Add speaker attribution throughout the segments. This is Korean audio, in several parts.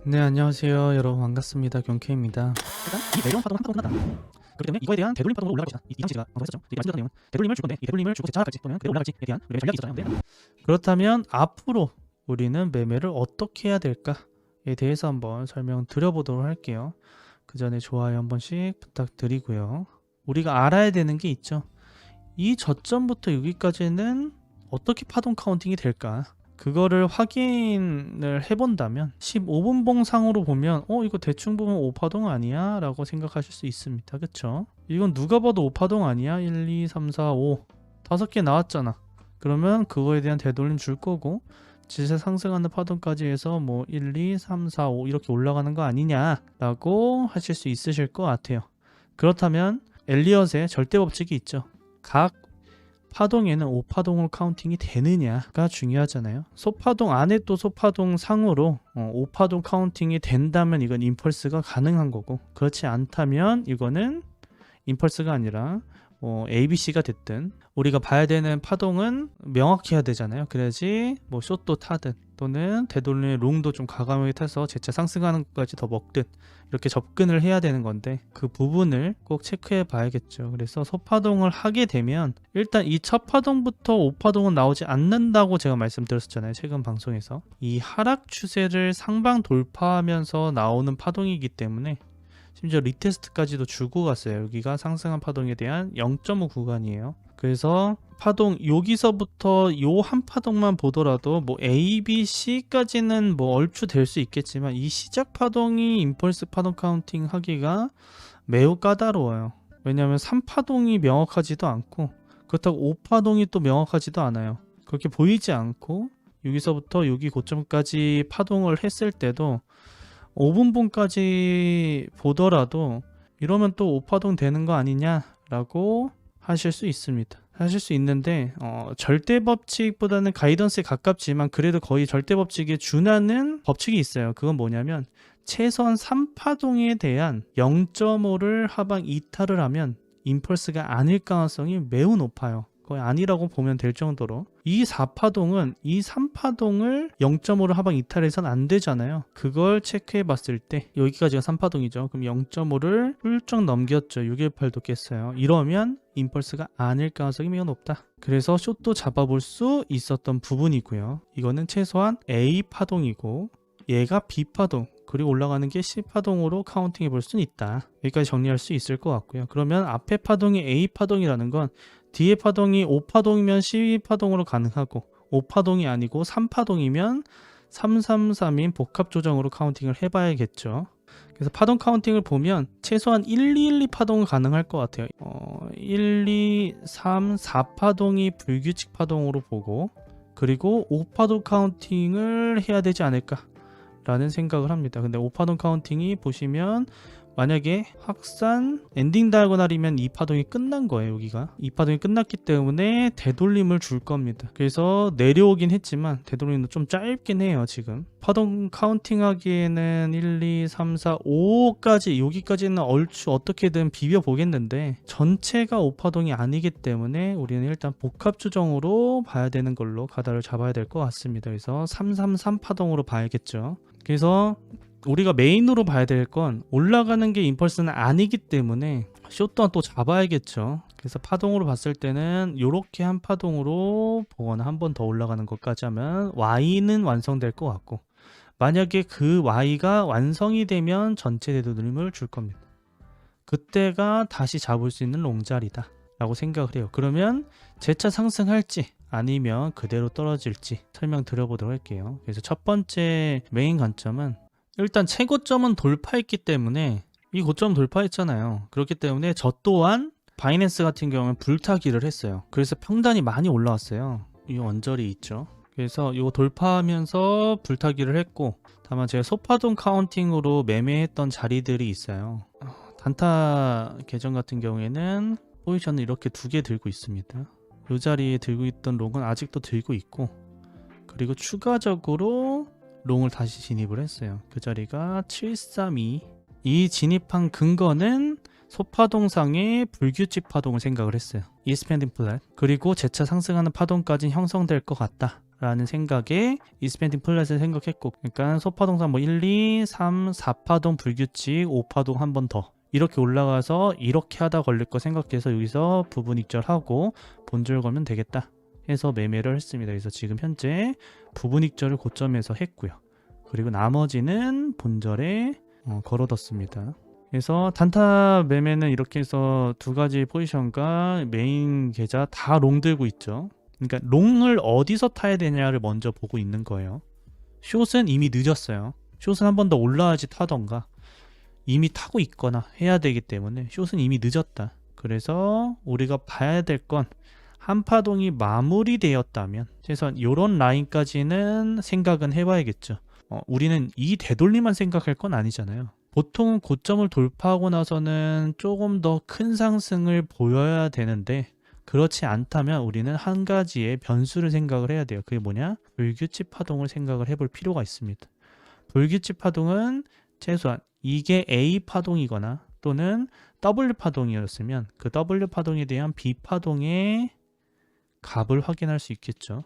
Speaker 1: 네, 안녕하세요 여러분, 반갑습니다. 경케입니다. 일단 이 내려온 파동은 한 파동은 끝났다. 그렇기 때문에 이거에 대한 되돌림 파동으로 올라갈 것이다. 이 당시 제가 방송했었죠. 이 말씀드렸던 내용은 되돌림을 줄 건데 이 되돌림을 주고 재차할지 또는 그대로 올라갈지에 대한 우리의 전략이 있었잖아요. 네. 그렇다면 앞으로 우리는 매매를 어떻게 해야 될까에 대해서 한번 설명드려보도록 할게요. 그 전에 좋아요 한 번씩 부탁드리고요. 우리가 알아야 되는 게 있죠. 이 저점부터 여기까지는 어떻게 파동 카운팅이 될까? 그거를 확인을 해본다면 15분 봉상으로 보면 이거 대충 보면 5파동 아니야? 라고 생각하실 수 있습니다. 그쵸? 이건 누가 봐도 5파동 아니야? 1, 2, 3, 4, 5 5개 나왔잖아. 그러면 그거에 대한 되돌림 줄 거고 지세 상승하는 파동까지 해서 뭐 1, 2, 3, 4, 5 이렇게 올라가는 거 아니냐? 라고 하실 수 있으실 것 같아요. 그렇다면 엘리엇의 절대 법칙이 있죠. 각 파동에는 5파동으로 카운팅이 되느냐가 중요하잖아요. 소파동 안에 또 소파동 상으로 5파동 카운팅이 된다면 이건 임펄스가 가능한 거고, 그렇지 않다면 이거는 임펄스가 아니라 ABC가 됐든 우리가 봐야 되는 파동은 명확히 해야 되잖아요. 그래야지 뭐 숏도 타든 또는 되돌림의 롱도 좀 과감하게 타서 재차 상승하는 것까지 더 먹든 이렇게 접근을 해야 되는 건데, 그 부분을 꼭 체크해 봐야겠죠. 그래서 소파동을 하게 되면 일단 이 첫 파동부터 5파동은 나오지 않는다고 제가 말씀드렸었잖아요. 최근 방송에서 이 하락 추세를 상방 돌파하면서 나오는 파동이기 때문에 심지어 리테스트까지도 주고 갔어요. 여기가 상승한 파동에 대한 0.5 구간이에요. 그래서 파동 여기서부터 요 한 파동만 보더라도 뭐 A, B, C까지는 뭐 얼추 될 수 있겠지만 이 시작 파동이 임펄스 파동 카운팅 하기가 매우 까다로워요. 왜냐하면 3파동이 명확하지도 않고 그렇다고 5파동이 또 명확하지도 않아요. 그렇게 보이지 않고 여기서부터 여기 고점까지 파동을 했을 때도 5분봉까지 보더라도 이러면 또 5파동 되는 거 아니냐라고 하실 수 있습니다. 하실 수 있는데 절대 법칙보다는 가이던스에 가깝지만 그래도 거의 절대 법칙에 준하는 법칙이 있어요. 그건 뭐냐면 최소한 3파동에 대한 0.5를 하방 이탈을 하면 임펄스가 아닐 가능성이 매우 높아요. 거의 아니라고 보면 될 정도로 이 4파동은 이 3파동을 0.5를 하방 이탈해서는 안 되잖아요. 그걸 체크해 봤을 때 여기까지가 3파동이죠. 그럼 0.5를 훌쩍 넘겼죠. 618도 깼어요. 이러면 임펄스가 아닐 가능성이 매우 높다. 그래서 숏도 잡아볼 수 있었던 부분이고요. 이거는 최소한 A파동이고 얘가 B파동 그리고 올라가는 게 C파동으로 카운팅해 볼 수는 있다. 여기까지 정리할 수 있을 것 같고요. 그러면 앞에 파동이 A파동이라는 건 뒤에 파동이 5파동이면 C파동으로 가능하고 5파동이 아니고 3파동이면 333인 복합 조정으로 카운팅을 해봐야겠죠. 그래서 파동 카운팅을 보면 최소한 1, 2, 1, 2 파동은 가능할 것 같아요. 1, 2, 3, 4파동이 불규칙 파동으로 보고 그리고 5파동 카운팅을 해야 되지 않을까 라는 생각을 합니다. 근데 5파동 카운팅이 보시면 만약에 확산 엔딩 다이아고날이면 2파동이 끝난 거예요. 여기가 2파동이 끝났기 때문에 되돌림을 줄 겁니다. 그래서 내려오긴 했지만 되돌림도 좀 짧긴 해요. 지금 파동 카운팅 하기에는 1, 2, 3, 4, 5까지 여기까지는 얼추 어떻게든 비벼 보겠는데 전체가 5파동이 아니기 때문에 우리는 일단 복합 조정으로 봐야 되는 걸로 가닥을 잡아야 될 것 같습니다. 그래서 333파동으로 봐야겠죠. 그래서 우리가 메인으로 봐야 될 건 올라가는 게 임펄스는 아니기 때문에 숏 또한 또 잡아야겠죠. 그래서 파동으로 봤을 때는 이렇게 한 파동으로 보거나 한 번 더 올라가는 것까지 하면 Y는 완성될 것 같고, 만약에 그 Y가 완성이 되면 전체 되돌림을 줄 겁니다. 그때가 다시 잡을 수 있는 롱자리다 라고 생각을 해요. 그러면 재차 상승할지 아니면 그대로 떨어질지 설명드려보도록 할게요. 그래서 첫 번째 메인 관점은 일단 최고점은 돌파했기 때문에 이 고점 돌파했잖아요. 그렇기 때문에 저 또한 바이낸스 같은 경우는 불타기를 했어요. 그래서 평단이 많이 올라왔어요. 이 언저리 있죠. 그래서 이거 돌파하면서 불타기를 했고, 다만 제가 소파동 카운팅으로 매매했던 자리들이 있어요. 단타 계정 같은 경우에는 포지션을 이렇게 2개 들고 있습니다. 이 자리에 들고 있던 롱은 아직도 들고 있고, 그리고 추가적으로 롱을 다시 진입을 했어요. 그 자리가 732. 이 진입한 근거는 소파동상의 불규칙 파동을 생각을 했어요. 이스펜딩 플랫. 그리고 재차 상승하는 파동까지 형성될 것 같다 라는 생각에 이스펜딩 플랫을 생각했고, 그러니까 소파동상 뭐 1, 2, 3, 4파동 불규칙, 5파동 한 번 더 이렇게 올라가서 이렇게 하다 걸릴 거 생각해서 여기서 부분 익절하고 본절 걸면 되겠다 해서 매매를 했습니다. 그래서 지금 현재 부분 익절을 고점에서 했고요. 그리고 나머지는 본절에 걸어뒀습니다. 그래서 단타 매매는 이렇게 해서 두 가지 포지션과 메인 계좌 다 롱 들고 있죠. 그러니까 롱을 어디서 타야 되냐를 먼저 보고 있는 거예요. 숏은 이미 늦었어요. 숏은 한 번 더 올라야지 타던가 이미 타고 있거나 해야 되기 때문에 숏은 이미 늦었다. 그래서 우리가 봐야 될 건 한파동이 마무리되었다면 최소한 이런 라인까지는 생각은 해봐야겠죠. 우리는 이 되돌림만 생각할 건 아니잖아요. 보통 고점을 돌파하고 나서는 조금 더 큰 상승을 보여야 되는데 그렇지 않다면 우리는 한 가지의 변수를 생각을 해야 돼요. 그게 뭐냐? 불규칙 파동을 생각을 해볼 필요가 있습니다. 불규칙 파동은 최소한 이게 A 파동이거나 또는 W 파동이었으면 그 W 파동에 대한 B 파동의 값을 확인할 수 있겠죠.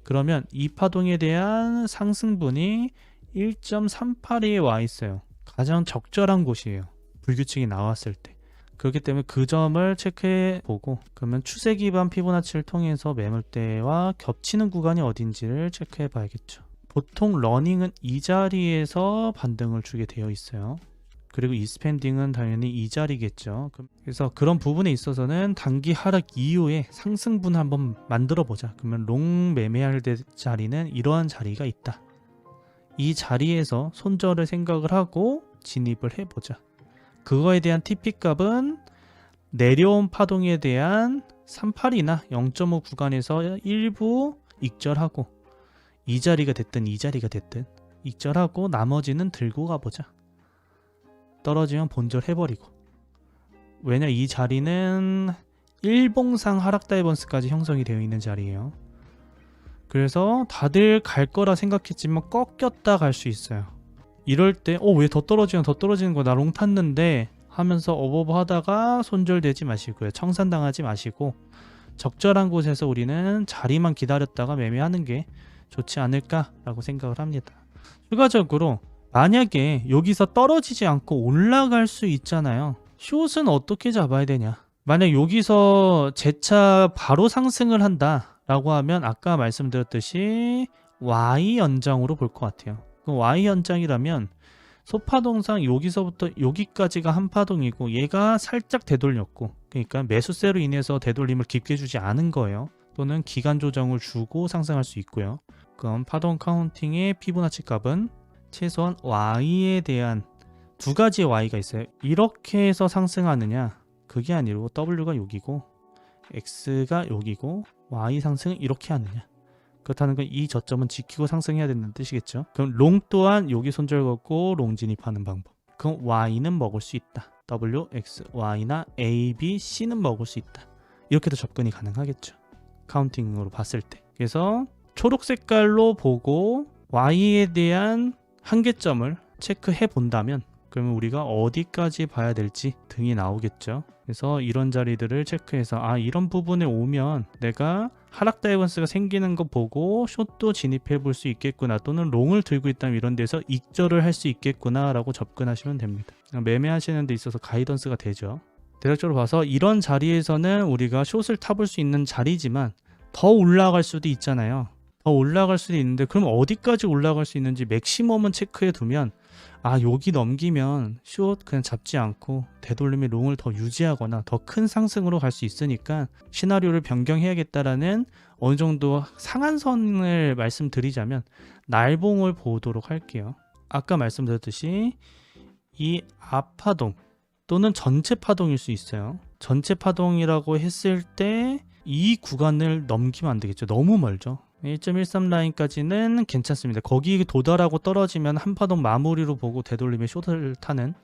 Speaker 1: 그러면 이 파동에 대한 상승분이 1.38에 와 있어요. 가장 적절한 곳이에요. 불규칙이 나왔을 때. 그렇기 때문에 그 점을 체크해 보고 그러면 추세 기반 피보나치를 통해서 매물대와 겹치는 구간이 어딘지를 체크해 봐야겠죠. 보통 러닝은 이 자리에서 반등을 주게 되어 있어요. 그리고 이스펜딩은 당연히 이 자리겠죠. 그래서 그런 부분에 있어서는 단기 하락 이후에 상승분을 한번 만들어 보자. 그러면 롱 매매할 때 자리는 이러한 자리가 있다. 이 자리에서 손절을 생각을 하고 진입을 해보자. 그거에 대한 TP 값은 내려온 파동에 대한 38이나 0.5 구간에서 일부 익절하고 이 자리가 됐든 이 자리가 됐든 익절하고 나머지는 들고 가보자. 떨어지면 본절 해버리고. 왜냐 이 자리는 일봉상 하락 다이버스까지 형성이 되어 있는 자리예요. 그래서 다들 갈 거라 생각했지만 꺾였다 갈 수 있어요. 이럴 때 왜 더 떨어지는 거 나 롱 탔는데 하면서 어버버 하다가 손절되지 마시고요. 청산당하지 마시고 적절한 곳에서 우리는 자리만 기다렸다가 매매하는 게 좋지 않을까라고 생각을 합니다. 추가적으로 만약에 여기서 떨어지지 않고 올라갈 수 있잖아요. 숏은 어떻게 잡아야 되냐? 만약 여기서 재차 바로 상승을 한다 라고 하면 아까 말씀드렸듯이 Y 연장으로 볼 것 같아요. 그 Y 연장이라면 소파동상 여기서부터 여기까지가 한 파동이고 얘가 살짝 되돌렸고, 그러니까 매수세로 인해서 되돌림을 깊게 주지 않은 거예요. 또는 기간 조정을 주고 상승할 수 있고요. 그럼 파동 카운팅의 피보나치 값은 최소한 Y에 대한 두 가지의 Y가 있어요. 이렇게 해서 상승하느냐, 그게 아니고 W가 여기고 X가 여기고 Y 상승은 이렇게 하느냐. 그렇다는 건 이 저점은 지키고 상승해야 된다는 뜻이겠죠. 그럼 롱 또한 여기 손절 걷고 롱 진입하는 방법. 그럼 Y는 먹을 수 있다. W, X, Y나 A, B, C는 먹을 수 있다. 이렇게도 접근이 가능하겠죠. 카운팅으로 봤을 때. 그래서 초록 색깔로 보고 Y에 대한 한계점을 체크해 본다면 그러면 우리가 어디까지 봐야 될지 등이 나오겠죠. 그래서 이런 자리들을 체크해서 이런 부분에 오면 내가 하락 다이버스가 생기는 거 보고 숏도 진입해 볼 수 있겠구나, 또는 롱을 들고 있다면 이런 데서 익절을 할 수 있겠구나 라고 접근하시면 됩니다. 매매하시는 데 있어서 가이던스가 되죠. 대략적으로 봐서 이런 자리에서는 우리가 숏을 타볼 수 있는 자리지만 더 올라갈 수도 있잖아요. 더 올라갈 수도 있는데 그럼 어디까지 올라갈 수 있는지 맥시멈은 체크해 두면 여기 넘기면 숏 그냥 잡지 않고 되돌림의 롱을 더 유지하거나 더 큰 상승으로 갈 수 있으니까 시나리오를 변경해야겠다라는 어느 정도 상한선을 말씀드리자면 날봉을 보도록 할게요. 아까 말씀드렸듯이 이 앞파동 또는 전체 파동일 수 있어요. 전체 파동이라고 했을 때 이 구간을 넘기면 안 되겠죠. 너무 멀죠. 1.13 라인까지는 괜찮습니다. 거기 도달하고 떨어지면 한파동 마무리로 보고 되돌림의 숏을 타는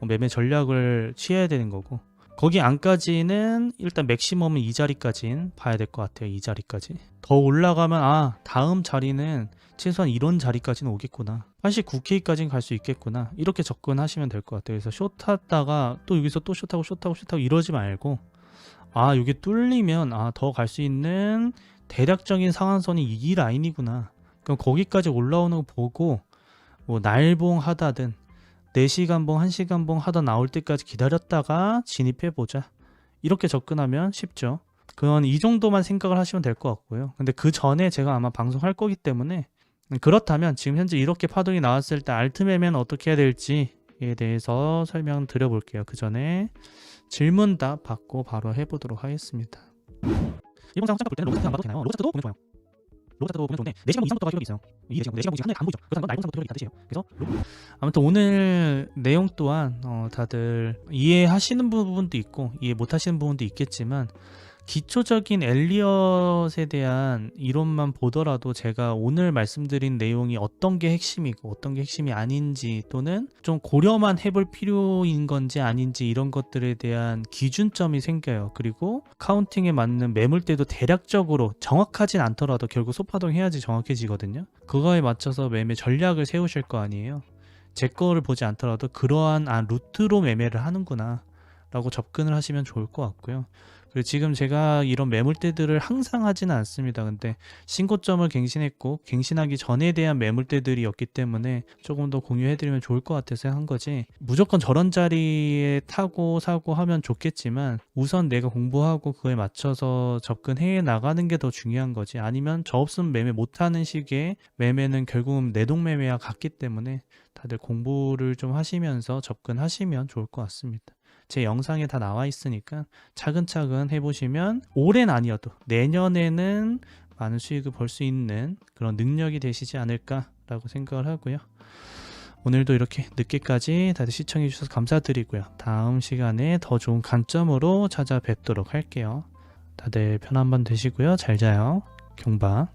Speaker 1: 매매 전략을 취해야 되는 거고, 거기 안까지는 일단 맥시멈은 이 자리까지는 봐야 될 것 같아요. 이 자리까지. 더 올라가면 다음 자리는 최소한 이런 자리까지는 오겠구나. 89K까지는 갈 수 있겠구나. 이렇게 접근하시면 될 것 같아요. 그래서 숏하다가 또 여기서 또 숏하고 숏하고 숏하고 이러지 말고 여기 뚫리면 더 갈 수 있는 대략적인 상한선이 이 라인이구나. 그럼 거기까지 올라오는 거 보고 뭐 날봉 하다든 4시간봉 1시간봉 하다 나올 때까지 기다렸다가 진입해보자. 이렇게 접근하면 쉽죠. 그건 이 정도만 생각을 하시면 될 것 같고요. 근데 그 전에 제가 아마 방송할 거기 때문에 그렇다면 지금 현재 이렇게 파동이 나왔을 때 알트매매는 어떻게 해야 될지에 대해서 설명 드려볼게요. 그 전에 질문답 받고 바로 해보도록 하겠습니다. 일본 상장 볼 때는 로봇 차트 안 봐도 되나요? 로봇 차트도 보면 좋아요. 로봇 차트도 보면 좋은데 4시간 이상부터가 효력이 있어요. 이 4시간 보시면 하늘에 안 보이죠. 그래서 이건 날봉상부터 효력이 다 되세요. 그래서 아무튼 오늘 내용 또한 다들 이해하시는 부분도 있고 이해 못하시는 부분도 있겠지만 기초적인 엘리엇에 대한 이론만 보더라도 제가 오늘 말씀드린 내용이 어떤 게 핵심이고 어떤 게 핵심이 아닌지 또는 좀 고려만 해볼 필요인 건지 아닌지 이런 것들에 대한 기준점이 생겨요. 그리고 카운팅에 맞는 매물대도 대략적으로 정확하진 않더라도 결국 소파동 해야지 정확해지거든요. 그거에 맞춰서 매매 전략을 세우실 거 아니에요. 제 거를 보지 않더라도 그러한 루트로 매매를 하는구나 라고 접근을 하시면 좋을 것 같고요. 그리고 지금 제가 이런 매물대들을 항상 하지는 않습니다. 근데 신고점을 갱신했고 갱신하기 전에 대한 매물대들이었기 때문에 조금 더 공유해드리면 좋을 것 같아서 한 거지, 무조건 저런 자리에 타고 사고 하면 좋겠지만 우선 내가 공부하고 그거에 맞춰서 접근해 나가는 게 더 중요한 거지, 아니면 저 없으면 매매 못하는 식의 매매는 결국은 내동매매와 같기 때문에 다들 공부를 좀 하시면서 접근하시면 좋을 것 같습니다. 제 영상에 다 나와 있으니까 차근차근 해보시면 올해는 아니어도 내년에는 많은 수익을 벌 수 있는 그런 능력이 되시지 않을까라고 생각을 하고요. 오늘도 이렇게 늦게까지 다들 시청해 주셔서 감사드리고요. 다음 시간에 더 좋은 관점으로 찾아뵙도록 할게요. 다들 편한 밤 되시고요. 잘 자요. 경바.